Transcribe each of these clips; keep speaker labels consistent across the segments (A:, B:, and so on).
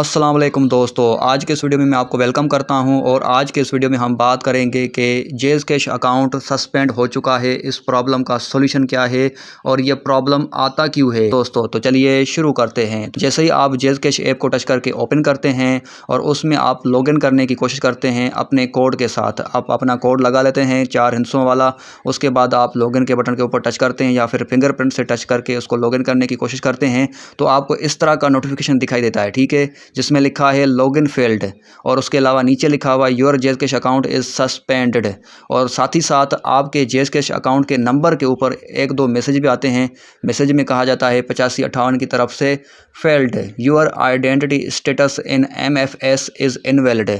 A: अस्सलाम वालेकुम दोस्तों, आज के इस वीडियो में मैं आपको वेलकम करता हूं और आज के इस वीडियो में हम बात करेंगे कि जेज़ कैश अकाउंट सस्पेंड हो चुका है। इस प्रॉब्लम का सॉल्यूशन क्या है और ये प्रॉब्लम आता क्यों है दोस्तों। तो चलिए शुरू करते हैं। तो जैसे ही आप जेज़ कैश ऐप को टच करके ओपन करते हैं और उसमें आप लॉगिन करने की कोशिश करते हैं अपने कोड के साथ, आप अपना कोड लगा लेते हैं 4 हिस्सों वाला। उसके बाद आप लॉगिन के बटन के ऊपर टच करते हैं या फिर फिंगरप्रिंट से टच करके उसको लॉगिन करने की कोशिश करते हैं तो आपको इस तरह का नोटिफिकेशन दिखाई देता है, ठीक है, जिसमें लिखा है लॉगिन फेल्ड और उसके अलावा नीचे लिखा हुआ your जेज़ cash account is suspended. और साथ ही साथ आपके जेज़ कैश अकाउंट के नंबर के ऊपर एक दो मैसेज भी आते हैं। मैसेज में कहा जाता है 8558 की तरफ से failed, your identity status in MFS is invalid.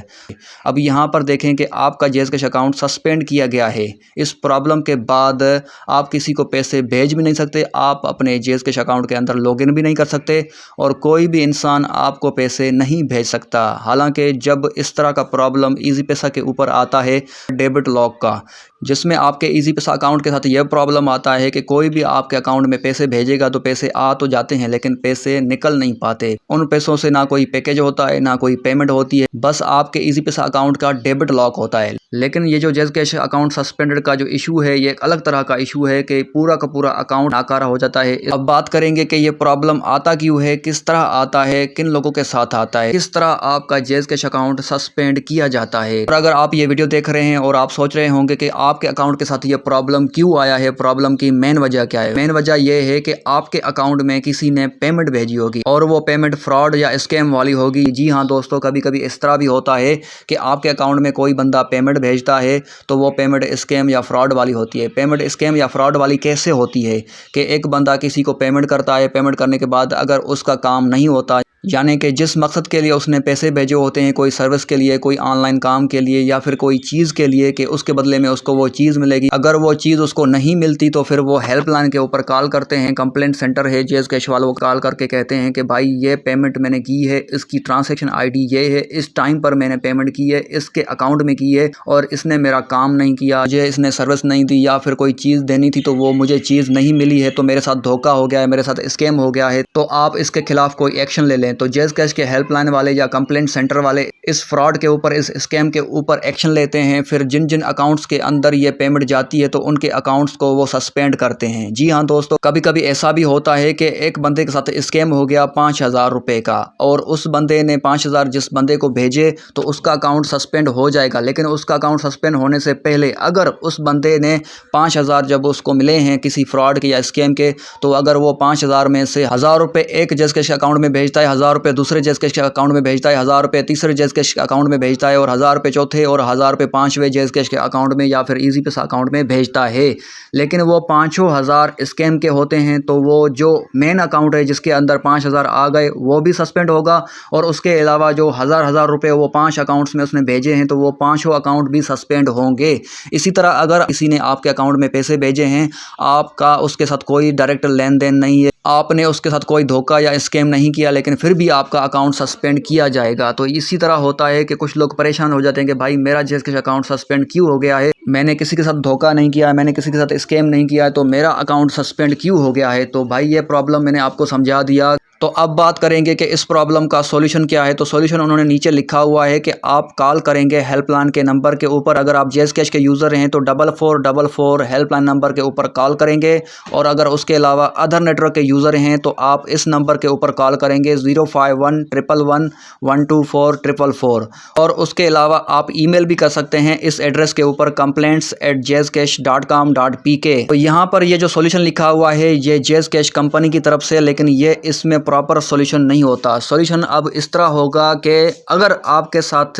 A: अब यहाँ पर देखें कि आपका जेज़ कैश अकाउंट सस्पेंड किया गया है। इस प्रॉब्लम के बाद आप किसी को पैसे भेज भी नहीं सकते, आप अपने जेज़ कैश अकाउंट के अंदर लॉगिन भी नहीं कर सकते और कोई भी इंसान आपको पैसे नहीं भेज सकता। हालांकि जब इस तरह का प्रॉब्लम इजी पैसा के ऊपर आता है डेबिट लॉक का, जिसमें आपके इजी पैसा अकाउंट के साथ यह प्रॉब्लम आता है कि कोई भी आपके अकाउंट में पैसे भेजेगा तो पैसे आ तो जाते हैं लेकिन पैसे निकल नहीं पाते। उन पैसों से ना कोई पैकेज होता है ना कोई पेमेंट होती है, बस आपके इजी पैसा अकाउंट का डेबिट लॉक होता है। लेकिन ये जो जेज़ कैश अकाउंट सस्पेंडेड का जो इशू है ये एक अलग तरह का इशू है कि पूरा का पूरा अकाउंट नाकारा हो जाता है। अब बात करेंगे कि ये प्रॉब्लम आता क्यों है, किस तरह आता है, किन लोगों के साथ आता है, किस तरह आपका जेज़ कैश अकाउंट सस्पेंड किया जाता है। और अगर आप ये वीडियो देख रहे हैं और आप सोच रहे होंगे कि आपके अकाउंट के साथ ये प्रॉब्लम क्यों आया है, प्रॉब्लम की मेन वजह क्या है, मेन वजह ये है कि आपके अकाउंट में किसी ने पेमेंट भेजी होगी और वो पेमेंट फ्रॉड या स्कैम वाली होगी। जी हाँ दोस्तों, कभी कभी इस तरह भी होता है कि आपके अकाउंट में कोई बंदा पेमेंट भेजता है तो वो पेमेंट स्कैम या फ्रॉड वाली होती है। पेमेंट स्कैम या फ्रॉड वाली कैसे होती है कि एक बंदा किसी को पेमेंट करता है, पेमेंट करने के बाद अगर उसका काम नहीं होता, यानी कि जिस मकसद के लिए उसने पैसे भेजे होते हैं, कोई सर्विस के लिए, कोई ऑनलाइन काम के लिए या फिर कोई चीज़ के लिए, कि उसके बदले में उसको वो चीज़ मिलेगी, अगर वो चीज़ उसको नहीं मिलती तो फिर वो हेल्पलाइन के ऊपर कॉल करते हैं। कंप्लेंट सेंटर है जेज़ कैश वालों को कॉल करके कहते हैं कि भाई ये पेमेंट मैंने की है, इसकी ट्रांजैक्शन ID ये है, इस टाइम पर मैंने पेमेंट की है, इसके अकाउंट में की है और इसने मेरा काम नहीं किया, मुझे इसने सर्विस नहीं दी या फिर कोई चीज़ देनी थी तो वो मुझे चीज़ नहीं मिली है, तो मेरे साथ धोखा हो गया है, मेरे साथ स्कैम हो गया है, तो आप इसके खिलाफ कोई एक्शन ले लें। तो जेज़ कैश के हेल्पलाइन वाले या कंप्लेंट सेंटर वाले इस फ्रॉड के ऊपर, इस स्कैम के ऊपर एक्शन लेते हैं। फिर जिन जिन अकाउंट्स के अंदर ये पेमेंट जाती है तो उनके अकाउंट्स को वो सस्पेंड करते हैं। जी हाँ दोस्तों, कभी कभी ऐसा भी होता है कि एक बंदे के साथ स्कैम हो गया 5000 रुपये का और उस बंदे ने 5000 जिस बंदे को भेजे तो उसका अकाउंट सस्पेंड हो जाएगा। लेकिन उसका अकाउंट सस्पेंड होने से पहले अगर उस बंदे ने 5000 जब उसको मिले हैं किसी फ्रॉड के या स्कैम के, तो अगर वो 5000 में से 1000 रुपये एक जेज़ कैश अकाउंट में भेजता है, 1000 रुपये दूसरे जेज़ कैश अकाउंट में भेजता है, 1000 रुपये तीसरे जेज़ कैश अकाउंट में भेजता है और 1000 रुपये चौथे और 1000 रुपये पांचवें जेज़ कैश के अकाउंट में या फिर इजी पैसा अकाउंट में भेजता है, लेकिन वो 5000 स्कैम के होते हैं, तो वो जो मेन अकाउंट है जिसके अंदर 5000 आ गए वो भी सस्पेंड होगा और उसके अलावा जो हज़ार रुपये वो 5 अकाउंट्स में उसने भेजे हैं तो वो 5 अकाउंट भी सस्पेंड होंगे। इसी तरह अगर किसी ने आपके अकाउंट में पैसे भेजे हैं, आपका उसके साथ कोई डायरेक्ट लेन देन नहीं है, आपने उसके साथ कोई धोखा या स्कैम नहीं किया, लेकिन फिर भी आपका अकाउंट सस्पेंड किया जाएगा। तो इसी तरह होता है कि कुछ लोग परेशान हो जाते हैं कि भाई मेरा जेज़ कैश अकाउंट सस्पेंड क्यों हो गया है, मैंने किसी के साथ धोखा नहीं किया, मैंने किसी के साथ स्कैम नहीं किया है, तो मेरा अकाउंट सस्पेंड क्यों हो गया है। तो भाई ये प्रॉब्लम मैंने आपको समझा दिया। तो अब बात करेंगे कि इस प्रॉब्लम का सॉल्यूशन क्या है। तो सॉल्यूशन उन्होंने नीचे लिखा हुआ है कि आप कॉल करेंगे हेल्पलाइन के नंबर के ऊपर। अगर आप जेज़ कैश के यूज़र हैं तो 4444 हेल्पलाइन नंबर के ऊपर कॉल करेंगे और अगर उसके अलावा अदर नेटवर्क के यूज़र हैं तो आप इस नंबर के ऊपर कॉल करेंगे 05111124444 और उसके अलावा आप ईमेल भी कर सकते हैं इस एड्रेस के ऊपर complaints@jazzcash.com.pk। तो यहाँ पर ये जो सॉल्यूशन लिखा हुआ है ये जेज़ कैश कंपनी की तरफ से, लेकिन ये इसमें प्रॉपर सॉल्यूशन नहीं होता। सॉल्यूशन अब इस तरह होगा कि अगर आपके साथ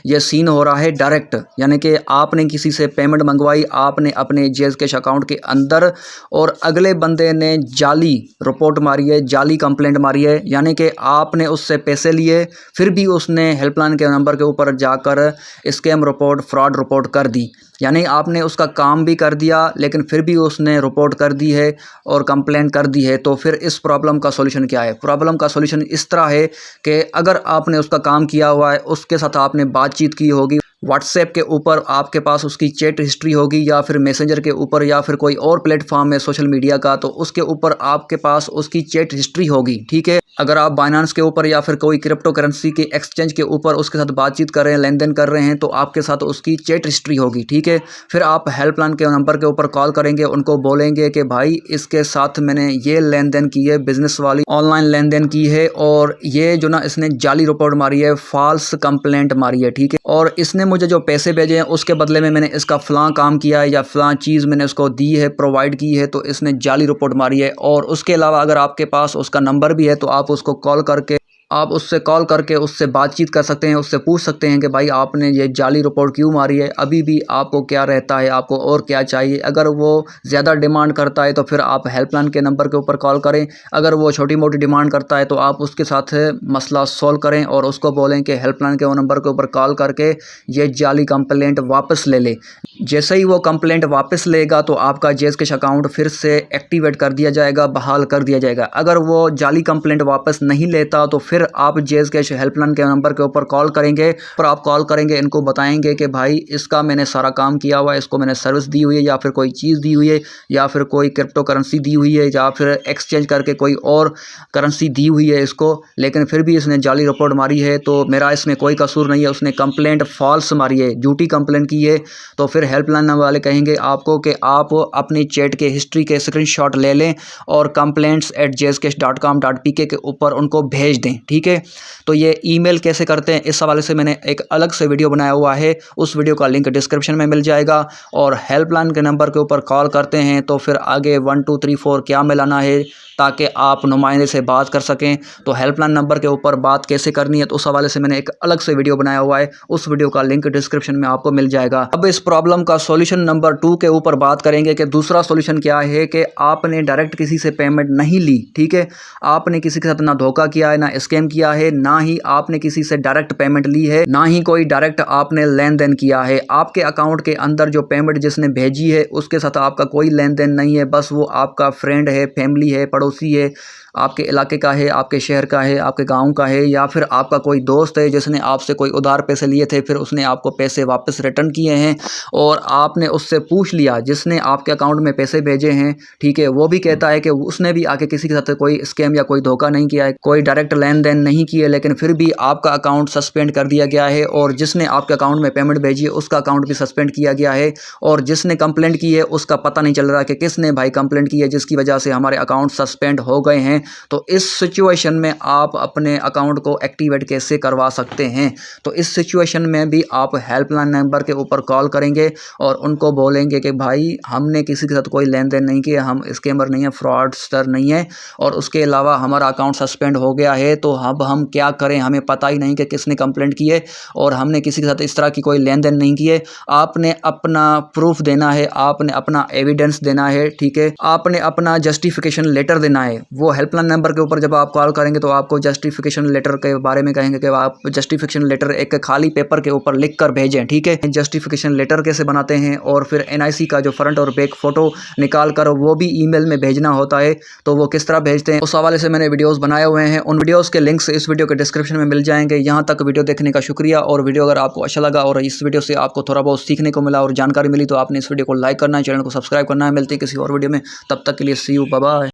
A: ये सीन हो रहा है डायरेक्ट, यानी कि आपने किसी से पेमेंट मंगवाई, आपने अपने जेज़ कैश अकाउंट के अंदर और अगले बंदे ने जाली रिपोर्ट मारी है, जाली कंप्लेंट मारी है, यानी कि आपने उससे पैसे लिए फिर भी उसने हेल्पलाइन के नंबर के ऊपर जाकर स्कैम रिपोर्ट, फ्रॉड रिपोर्ट कर दी, यानी आपने उसका काम भी कर दिया लेकिन फिर भी उसने रिपोर्ट कर दी है और कंप्लेंट कर दी है। तो फिर इस प्रॉब्लम का सॉल्यूशन क्या है? प्रॉब्लम का सॉल्यूशन इस तरह है कि अगर आपने उसका काम किया हुआ है, उसके साथ आपने बातचीत की होगी, व्हाट्सएप के ऊपर आपके पास उसकी चैट हिस्ट्री होगी, या फिर मैसेंजर के ऊपर, या फिर कोई और प्लेटफॉर्म है सोशल मीडिया का, तो उसके ऊपर आपके पास उसकी चैट हिस्ट्री होगी। ठीक है, अगर आप बाइनेंस के ऊपर या फिर कोई क्रिप्टो करेंसी के एक्सचेंज के ऊपर उसके साथ बातचीत कर रहे हैं, लेन देन कर रहे हैं, तो आपके साथ उसकी चैट हिस्ट्री होगी। ठीक है, फिर आप हेल्पलाइन के नंबर के ऊपर कॉल करेंगे, उनको बोलेंगे कि भाई इसके साथ मैंने ये लेन देन की है, बिजनेस वाली ऑनलाइन लेन देन की है, और ये जो ना इसने जाली रिपोर्ट मारी है, फॉल्स कंप्लेंट मारी है। ठीक है, और इसने मुझे जो पैसे भेजे हैं उसके बदले में मैंने इसका फलां काम किया है या फलां चीज़ मैंने उसको दी है, प्रोवाइड की है, तो इसने जाली रिपोर्ट मारी है। और उसके अलावा अगर आपके पास उसका नंबर भी है तो आप उसको कॉल करके उससे बातचीत कर सकते हैं, उससे पूछ सकते हैं कि भाई आपने ये जाली रिपोर्ट क्यों मारी है, अभी भी आपको क्या रहता है, आपको और क्या चाहिए। अगर वो ज़्यादा डिमांड करता है तो फिर आप हेल्पलाइन के नंबर के ऊपर कॉल करें, अगर वो छोटी मोटी डिमांड करता है तो आप उसके साथ मसला सॉल्व करें और उसको बोलें कि हेल्पलाइन के नंबर के ऊपर कॉल करके ये जाली कंप्लेंट वापस ले ले। जैसे ही वो कंप्लेंट वापस लेगा तो आपका जैज़कैश अकाउंट फिर से एक्टिवेट कर दिया जाएगा, बहाल कर दिया जाएगा। अगर वो जाली कंप्लेंट वापस नहीं लेता तो फिर आप जैज़कैश हेल्पलाइन के नंबर के ऊपर कॉल करेंगे, और आप कॉल करेंगे, इनको बताएंगे कि भाई इसका मैंने सारा काम किया हुआ है, इसको मैंने सर्विस दी हुई है, या फिर कोई चीज़ दी हुई है, या फिर कोई क्रिप्टो करेंसी दी हुई है, या फिर एक्सचेंज करके कोई और करेंसी दी हुई है इसको, लेकिन फिर भी इसने जाली रिपोर्ट मारी है, तो मेरा इसमें कोई कसूर नहीं है, उसने कंप्लेंट फॉल्स मारी है, झूठी कंप्लेंट की है। तो फिर हेल्पलाइन वाले कहेंगे आपको कि आप अपनी चैट के हिस्ट्री के स्क्रीनशॉट ले लें और complaints@jazzcash.com.pk के ऊपर उनको भेज दें। ठीक है, तो ये ईमेल कैसे करते हैं इस हवाले से मैंने एक अलग से वीडियो बनाया हुआ है, उस वीडियो का लिंक डिस्क्रिप्शन में मिल जाएगा। और हेल्पलाइन के नंबर के ऊपर कॉल करते हैं तो फिर आगे 1 2 3 4 क्या मिलाना है ताकि आप नुमाइंदे से बात कर सकें, तो हेल्पलाइन नंबर के ऊपर बात कैसे करनी है, तो उस हवाले से मैंने एक अलग से वीडियो बनाया हुआ है, उस वीडियो का लिंक डिस्क्रिप्शन में आपको मिल जाएगा। अब इस प्रॉब्लम का सॉल्यूशन नंबर 2 के ऊपर बात करेंगे कि दूसरा सॉल्यूशन क्या है कि आपने डायरेक्ट किसी से पेमेंट नहीं ली। ठीक है, आपने किसी के साथ ना धोखा किया है, ना स्कैम किया है, ना ही आपने किसी से डायरेक्ट पेमेंट ली है, ना ही कोई डायरेक्ट आपने लेन देन किया है। आपके अकाउंट के अंदर जो पेमेंट जिसने भेजी है उसके साथ आपका कोई लेन देन नहीं है, बस वो आपका फ्रेंड है, फैमिली है, पड़ोसी है, आपके इलाके का है, आपके शहर का है, आपके गांव का है, या फिर आपका कोई दोस्त है जिसने आपसे कोई उधार पैसे लिए थे, फिर उसने आपको पैसे वापस रिटर्न किए हैं और आपने उससे पूछ लिया, जिसने आपके अकाउंट में पैसे भेजे हैं, ठीक है, वो भी कहता है कि उसने भी आके किसी के साथ कोई स्कैम या कोई धोखा नहीं किया है, कोई डायरेक्ट लेन देन नहीं किया, लेकिन फिर भी आपका अकाउंट सस्पेंड कर दिया गया है, और जिसने आपके अकाउंट में पेमेंट भेजी है उसका अकाउंट भी सस्पेंड किया गया है, और जिसने कंप्लेंट की है उसका पता नहीं चल रहा कि किसने भाई कंप्लेंट की है जिसकी वजह से हमारे अकाउंट सस्पेंड हो गए हैं। तो इस सिचुएशन में आप अपने अकाउंट को एक्टिवेट कैसे करवा सकते हैं, तो इस सिचुएशन में भी आप हेल्पलाइन नंबर के ऊपर कॉल करेंगे और उनको बोलेंगे कि भाई हमने किसी के साथ कोई लेन देन नहीं किया, हम स्कैमर नहीं है, फ्रॉडस्टर नहीं है, और उसके अलावा हमारा अकाउंट सस्पेंड हो गया है, तो अब हम क्या करें, हमें पता ही नहीं कि किसने कंप्लेंट की है और हमने किसी के साथ इस तरह की कोई लेन देन नहीं की है। आपने अपना प्रूफ देना है, आपने अपना एविडेंस देना है, ठीक है, आपने अपना जस्टिफिकेशन लेटर देना है। वो हेल्पलाइन नंबर के ऊपर जब आप कॉल करेंगे तो आपको जस्टिफिकेशन लेटर के बारे में कहेंगे कि आप जस्टिफिकेशन लेटर एक खाली पेपर के ऊपर लिख कर भेजें। ठीक है, जस्टिफिकेशन लेटर कैसे बनाते हैं, और फिर NIC का जो फ्रंट और बैक फोटो निकाल कर वो भी ईमेल में भेजना होता है, तो वो किस तरह भेजते हैं उस हवाले से मैंने वीडियोस बनाए हुए हैं, उन वीडियोस के लिंक्स इस वीडियो के डिस्क्रिप्शन में मिल जाएंगे। यहाँ तक वीडियो देखने का शुक्रिया, और वीडियो अगर आपको अच्छा लगा और इस वीडियो से आपको थोड़ा बहुत सीखने को मिला और जानकारी मिली तो आपने इस वीडियो को लाइक करना है, चैनल को सब्सक्राइब करना है। मिलते हैं किसी और वीडियो में, तब तक के लिए सी यू, बाय बाय।